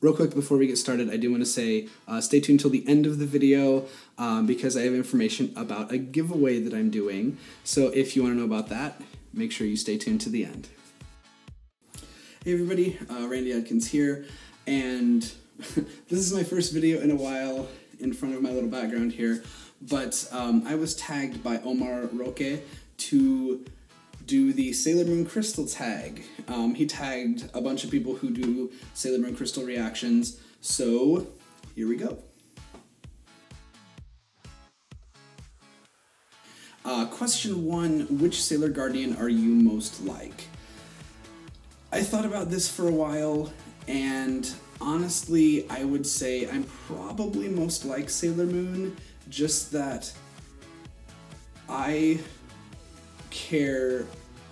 Real quick before we get started, I do want to say stay tuned till the end of the video because I have information about a giveaway that I'm doing. So if you want to know about that, make sure you stay tuned to the end. Hey everybody, Randy Adkins here, and this is my first video in a while in front of my little background here, but I was tagged by Omar Roque to do the Sailor Moon Crystal tag. He tagged a bunch of people who do Sailor Moon Crystal reactions, so here we go. Question 1, which Sailor Guardian are you most like? I thought about this for a while, and honestly, I would say I'm probably most like Sailor Moon, just that I care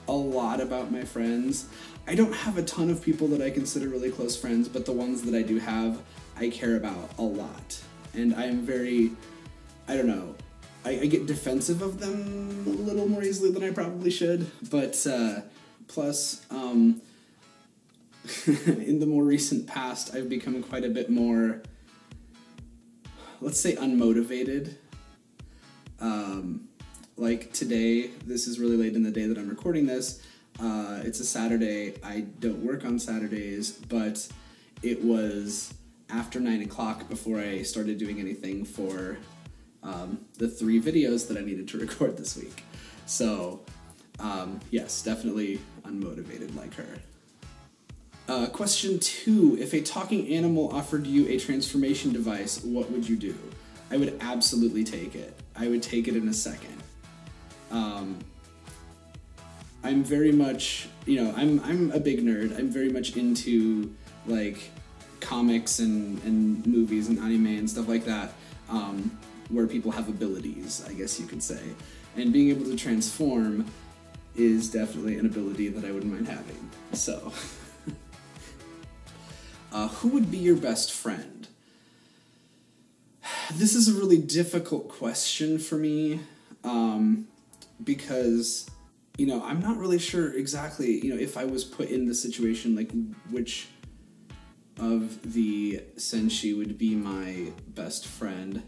a lot about my friends. I don't have a ton of people that I consider really close friends, but the ones that I do have, I care about a lot. And I'm very, I don't know, I get defensive of them a little more easily than I probably should, but plus, in the more recent past, I've become quite a bit more, let's say, unmotivated. Like today, this is really late in the day that I'm recording this. It's a Saturday. I don't work on Saturdays, but it was after 9 o'clock before I started doing anything for the 3 videos that I needed to record this week. So, yes, definitely unmotivated like her. Question 2, if a talking animal offered you a transformation device, what would you do? I would absolutely take it. I would take it in a second. I'm very much, I'm a big nerd. I'm very much into, like, comics and movies and anime and stuff like that, where people have abilities, I guess you could say. And being able to transform is definitely an ability that I wouldn't mind having. So, who would be your best friend? This is a really difficult question for me, because, I'm not really sure exactly, if I was put in the situation, like, which of the senshi would be my best friend.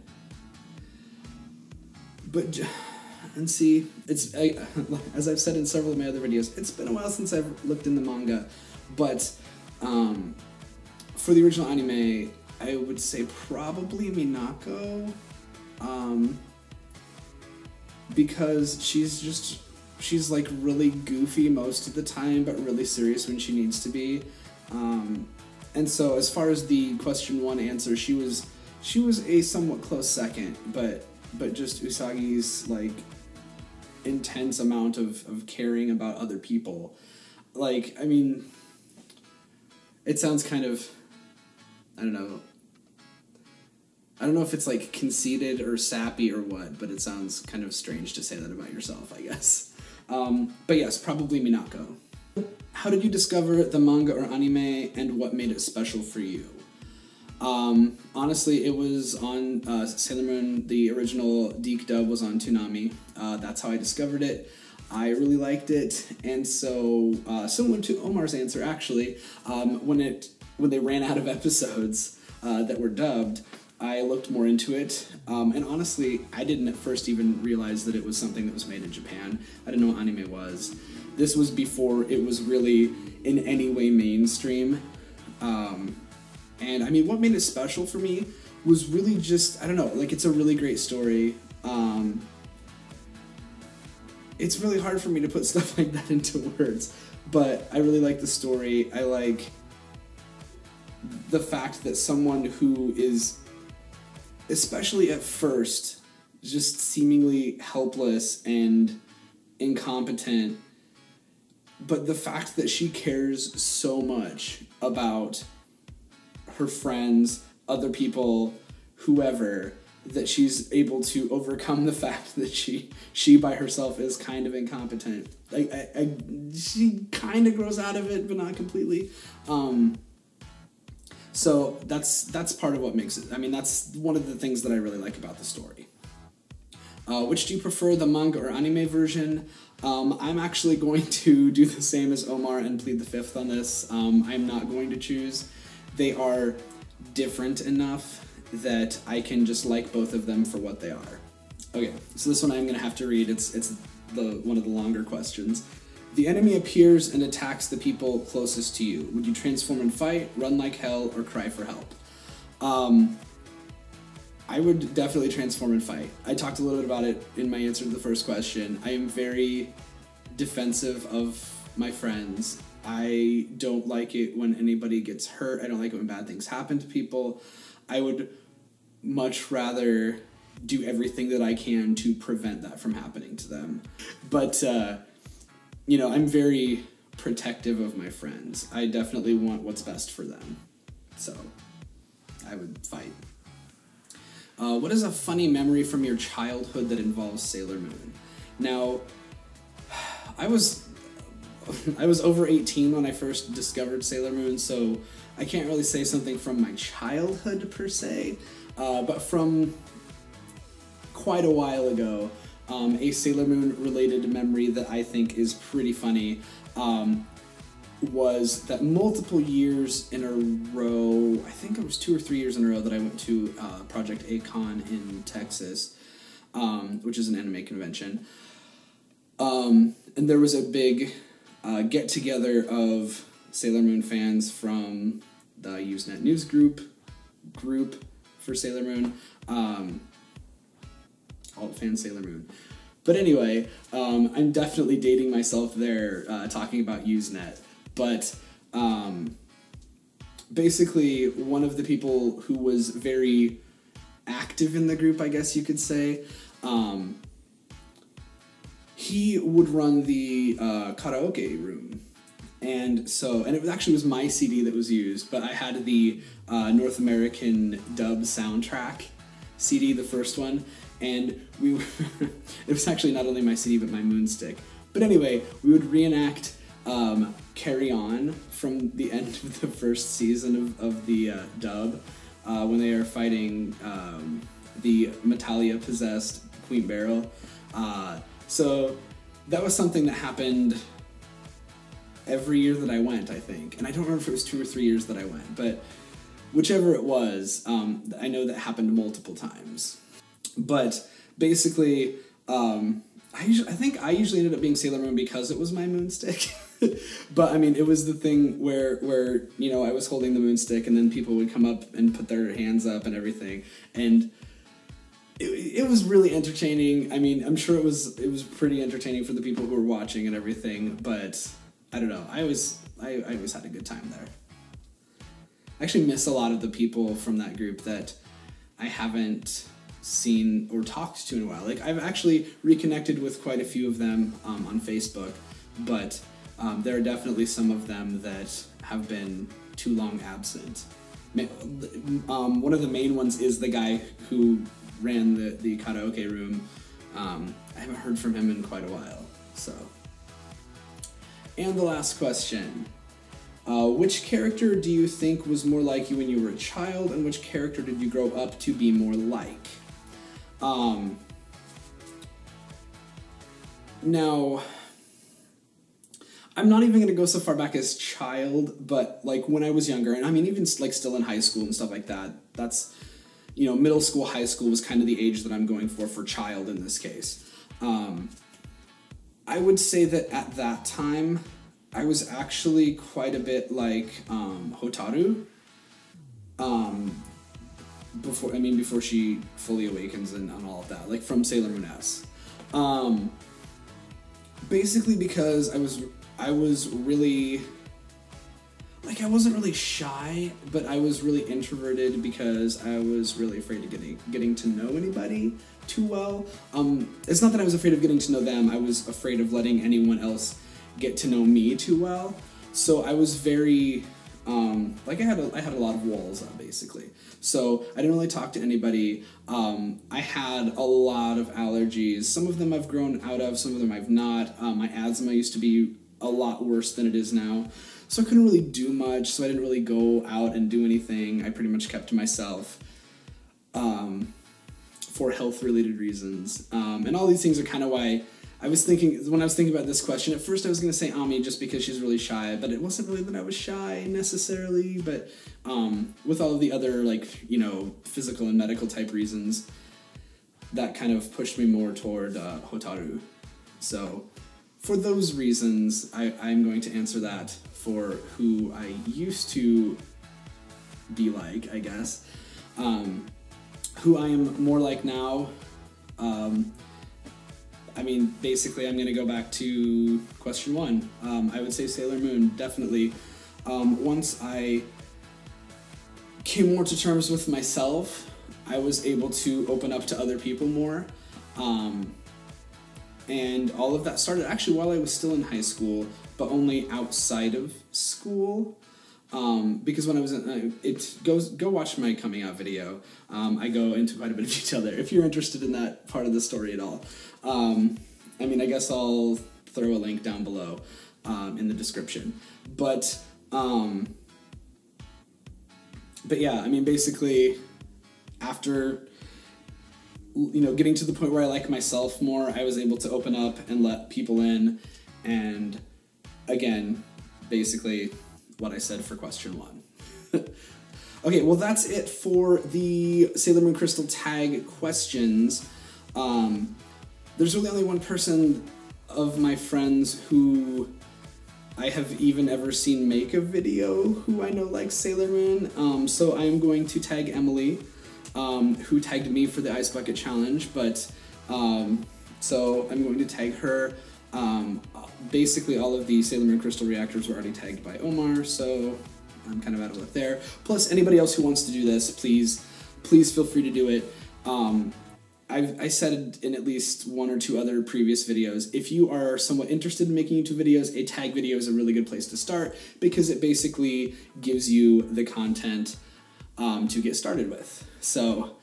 But, and see, it's, as I've said in several of my other videos, it's been a while since I've looked in the manga, but, for the original anime, I would say probably Minako, because she's like really goofy most of the time, but really serious when she needs to be. And so as far as the question 1 answer, she was a somewhat close second, but just Usagi's like intense amount of caring about other people. Like, I mean, it sounds kind of, I don't know if it's like conceited or sappy or what, but it sounds kind of strange to say that about yourself, I guess. But yes, probably Minako. How did you discover the manga or anime, and what made it special for you? Honestly, it was on Sailor Moon. The original Deke dub was on Toonami. That's how I discovered it. I really liked it, and so similar to Omar's answer, actually, when they ran out of episodes that were dubbed, I looked more into it, and honestly, I didn't at first even realize that it was something that was made in Japan. I didn't know what anime was. This was before it was really in any way mainstream, and I mean, what made it special for me was really just, I don't know, like, it's a really great story. It's really hard for me to put stuff like that into words, but I really like the story. I like the fact that someone who is, especially at first, just seemingly helpless and incompetent, but the fact that she cares so much about her friends, other people, whoever, that she's able to overcome the fact that she by herself is kind of incompetent. Like, she kind of grows out of it, but not completely. So that's part of what makes it, I mean, that's one of the things that I really like about the story. Which do you prefer, the manga or anime version? I'm actually going to do the same as Omar and plead the fifth on this. I'm not going to choose they are different enough that I can just like both of them for what they are. Okay, so this one I'm gonna have to read. It's one of the longer questions. The enemy appears and attacks the people closest to you. Would you transform and fight, run like hell, or cry for help? I would definitely transform and fight. I talked a little bit about it in my answer to the first question. I am very defensive of my friends. I don't like it when anybody gets hurt. I don't like it when bad things happen to people. I would much rather do everything that I can to prevent that from happening to them. But, I'm very protective of my friends. I definitely want what's best for them. So, I would fight. What is a funny memory from your childhood that involves Sailor Moon? Now, I was over 18 when I first discovered Sailor Moon, so I can't really say something from my childhood per se, but from quite a while ago, a Sailor Moon related memory that I think is pretty funny was that multiple years in a row, I think it was 2 or 3 years in a row, that I went to Project A-Kon in Texas, which is an anime convention. And there was a big get-together of Sailor Moon fans from the Usenet News group for Sailor Moon, Alt Fan Sailor Moon. But anyway, I'm definitely dating myself there, talking about Usenet. But basically, one of the people who was very active in the group, I guess you could say, he would run the karaoke room. And it actually was my CD that was used, but I had the North American dub soundtrack CD, the first one, and it was actually not only my CD, but my Moonstick. But anyway, we would reenact Carry On from the end of the first season of the dub, when they are fighting the Metalia-possessed Queen Beryl. So that was something that happened every year that I went, I think. And I don't remember if it was 2 or 3 years that I went, but whichever it was, I know that happened multiple times. But basically, I think I usually ended up being Sailor Moon because it was my Moonstick. But I mean, it was the thing where I was holding the Moonstick, and then people would come up and put their hands up and everything, and it was really entertaining. I mean, I'm sure it was pretty entertaining for the people who were watching and everything. But I don't know. I always had a good time there. I actually miss a lot of the people from that group that I haven't seen or talked to in a while. Like, I've actually reconnected with quite a few of them on Facebook, but there are definitely some of them that have been too long absent. One of the main ones is the guy who ran the karaoke room. I haven't heard from him in quite a while. So, and the last question. Which character do you think was more like you when you were a child, and which character did you grow up to be more like? Now, I'm not even going to go so far back as child, but like when I was younger, and I mean even like still in high school and stuff like that, that's, middle school, high school was kind of the age that I'm going for child in this case. I would say that at that time, I was actually quite a bit like Hotaru. Before she fully awakens and all of that, like from Sailor Moon S. Basically because I was really, like, I wasn't really shy, but I was really introverted because I was really afraid of getting to know anybody too well. It's not that I was afraid of getting to know them, I was afraid of letting anyone else get to know me too well. So I was very, I had a lot of walls up, basically. So I didn't really talk to anybody. I had a lot of allergies. Some of them I've grown out of, some of them I've not. My asthma used to be a lot worse than it is now. So I couldn't really do much, so I didn't really go out and do anything. I pretty much kept to myself for health-related reasons. And all these things are kind of why when I was thinking about this question, at first I was going to say Ami just because she's really shy, but it wasn't really that I was shy necessarily, but with all of the other, like, you know, physical and medical type reasons, that kind of pushed me more toward Hotaru. So for those reasons, I'm going to answer that for who I used to be like, I guess. Who I am more like now, I mean, basically, I'm going to go back to question 1. I would say Sailor Moon, definitely. Once I came more to terms with myself, I was able to open up to other people more. And all of that started actually while I was still in high school, but only outside of school. Because when I was in, go watch my coming out video. I go into quite a bit of detail there, if you're interested in that part of the story at all. I mean, I guess I'll throw a link down below, in the description. But yeah, I mean, basically, after, you know, getting to the point where I like myself more, I was able to open up and let people in, and again, basically what I said for question 1. Okay, well, that's it for the Sailor Moon Crystal tag questions. There's really only one person of my friends who I have even ever seen make a video who I know likes Sailor Moon, so I'm going to tag Emily, who tagged me for the Ice Bucket Challenge, but, so I'm going to tag her. Basically all of the Sailor Moon Crystal reactors were already tagged by Omar, so I'm kind of out of luck there. Plus, anybody else who wants to do this, please feel free to do it. I said in at least 1 or 2 other previous videos, if you are somewhat interested in making YouTube videos, a tag video is a really good place to start, because it basically gives you the content to get started with. So,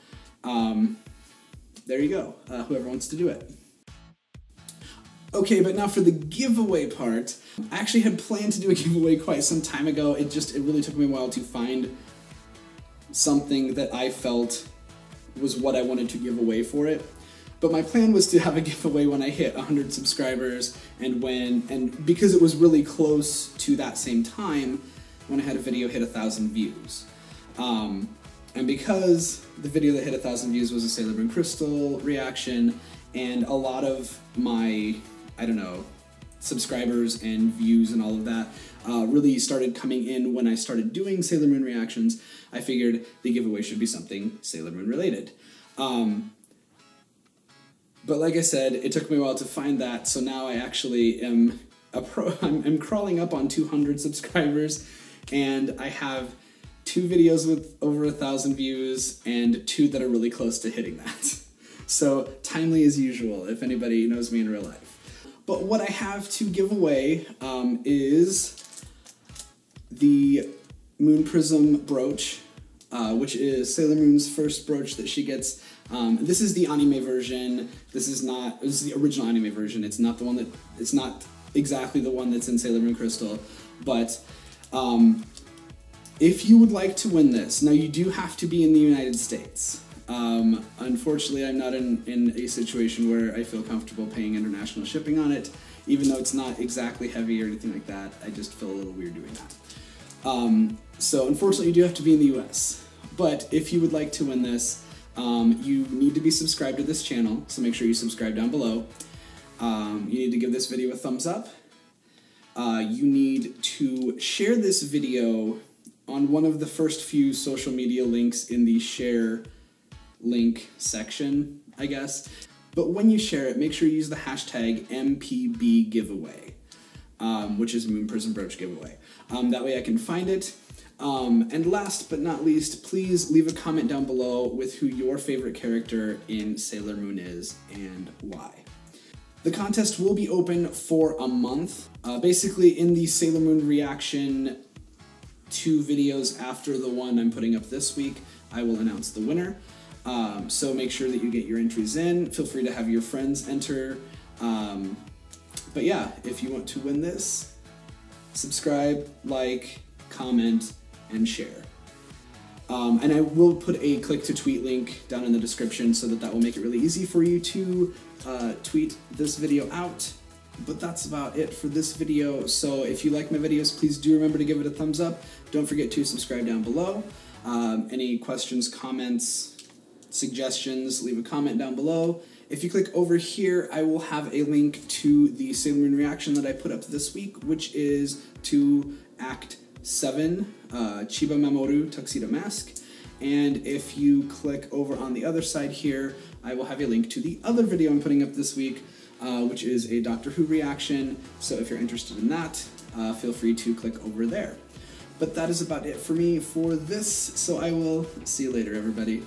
there you go, whoever wants to do it. Okay, but now for the giveaway part. I actually had planned to do a giveaway quite some time ago. It really took me a while to find something that I felt was what I wanted to give away for it. But my plan was to have a giveaway when I hit 100 subscribers, and because it was really close to that same time when I had a video hit 1,000 views. And because the video that hit 1,000 views was a Sailor Moon Crystal reaction, and a lot of my, I don't know, subscribers and views and all of that really started coming in when I started doing Sailor Moon reactions, I figured the giveaway should be something Sailor Moon related. But like I said, it took me a while to find that, so now I actually am I'm crawling up on 200 subscribers, and I have 2 videos with over 1,000 views and 2 that are really close to hitting that. So, timely as usual, if anybody knows me in real life. But what I have to give away is the Moon Prism brooch, which is Sailor Moon's first brooch that she gets. This is the anime version. This is the original anime version. It's not exactly the one that's in Sailor Moon Crystal, but if you would like to win this, now you do have to be in the United States. Unfortunately, I'm not in a situation where I feel comfortable paying international shipping on it, even though it's not exactly heavy or anything like that. I just feel a little weird doing that. So unfortunately, you do have to be in the US. But if you would like to win this, you need to be subscribed to this channel, so make sure you subscribe down below. You need to give this video a thumbs up. You need to share this video on one of the first few social media links in the share link section, I guess. But when you share it, make sure you use the hashtag MPBGiveaway, which is Moon Prism Brooch Giveaway. That way I can find it. And last but not least, please leave a comment down below with who your favorite character in Sailor Moon is and why. The contest will be open for a month. Basically, in the Sailor Moon reaction 2 videos after the one I'm putting up this week, I will announce the winner. So make sure that you get your entries in. Feel free to have your friends enter. But yeah, if you want to win this, subscribe, like, comment, and share. And I will put a click to tweet link down in the description so that will make it really easy for you to tweet this video out. But that's about it for this video. So if you like my videos, please do remember to give it a thumbs up. Don't forget to subscribe down below. Any questions, comments, suggestions, leave a comment down below. If you click over here, I will have a link to the Sailor Moon reaction that I put up this week, which is to Act 7, Chiba Mamoru Tuxedo Mask. And if you click over on the other side here, I will have a link to the other video I'm putting up this week, which is a Doctor Who reaction. So if you're interested in that, feel free to click over there. But that is about it for me for this, so I will see you later, everybody.